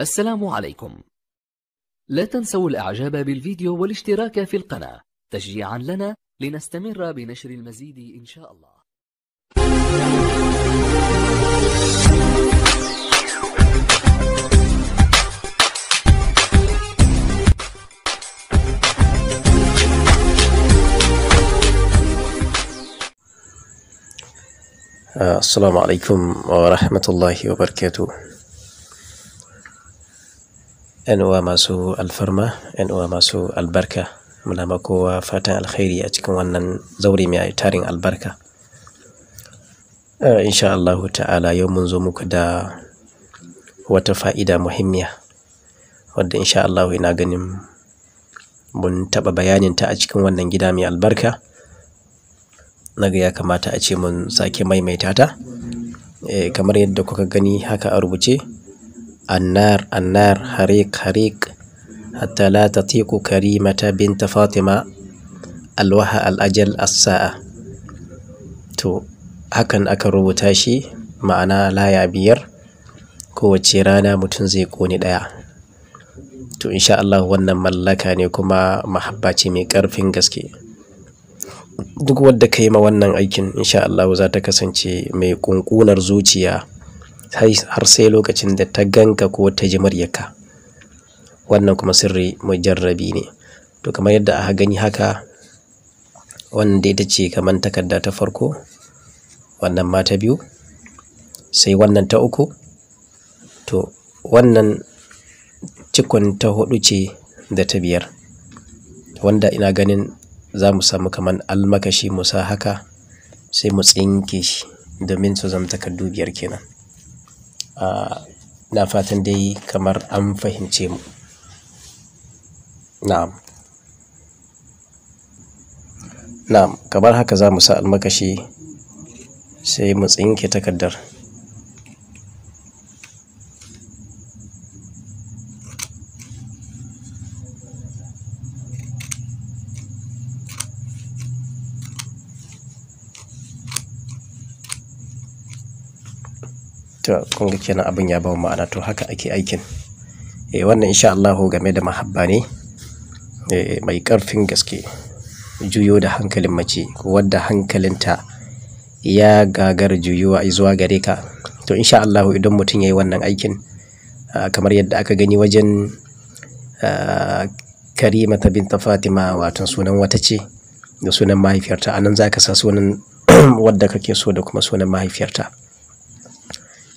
السلام عليكم. لا تنسوا الإعجاب بالفيديو والاشتراك في القناة تشجيعا لنا لنستمر بنشر المزيد إن شاء الله. السلام عليكم ورحمة الله وبركاته. ‘Yan uwa masu alfarma, ‘yan uwa masu albarka, muna ma kowa fatan alkhairi a cikin wannan zaure mai tarin albarka. Insha Allahu ta'ala yau mun zo muku da wata fa'ida muhimmiya wadda insha Allahu ina ganin mun taɓa bayaninta a cikin wannan gida mai albarka. Naga ya kamata a ce mun sake maimaita ta kamar yadda kuka gani haka a rubuce. النار حريق حتى لا تطيق كريمة بنت فاطمة الوها الأجل الساعة. to hakan aka rubuta shi, ma'ana laya biyar kowace rana mutum zai kone ɗaya. To insha Allah wannan mallaka ne kuma mahabba ce mai ƙarfin gaske. Duk wadda ka yi ma wannan aikin insha Allah za ta kasance mai ƙunƙunar zuciya har sai lokacin da ta ganka ko ta ji muryarka. Wannan kuma sirri mujarrabi ne. To kamar yadda aka gani haka, wannan dai ita ce kamar takarda ta farko, wannan ma ta biyu, sai wannan ta uku. To wannan cikon ta hudu ce da ta biyar, wanda ina ganin za mu samu kamar almakashi mu sa haka sai mu tsinke shi domin su zama takardu biyar kenan. Na fatan dai kamar an fahimce mu. Na'am, kamar haka za mu sa almakashi sai mu tsinke takardar. To kun ga kenan abin ya ba mu ma'ana. To haka ake aikin. Wannan insha Allah game da mahabba ne mai ƙarfin gaske. Juyo da hankalin mace wadda hankalinta ya gagara juyuwa zuwa gare ka. To insha Allah idan mutum yayi wannan aikin kamar yadda aka gani wajen Karimata binta Fatima, wato sunan wata ce da sunan mahaifiyarta. Anan zaka sa sunan wadda kake so da kuma sunan mahaifiyarta.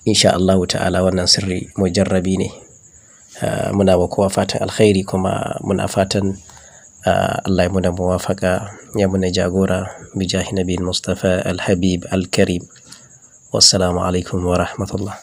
Insha Allah ta'ala wannan sirri mujarrabi ne. Muna wa kowa fatan alkhairi kuma muna fatan Allah ya muna muwafaka, ya muna jagora bi jahi nabiyil Mustafa al-Habib al-Karim. Wassalamu alaikum wa rahmatullah.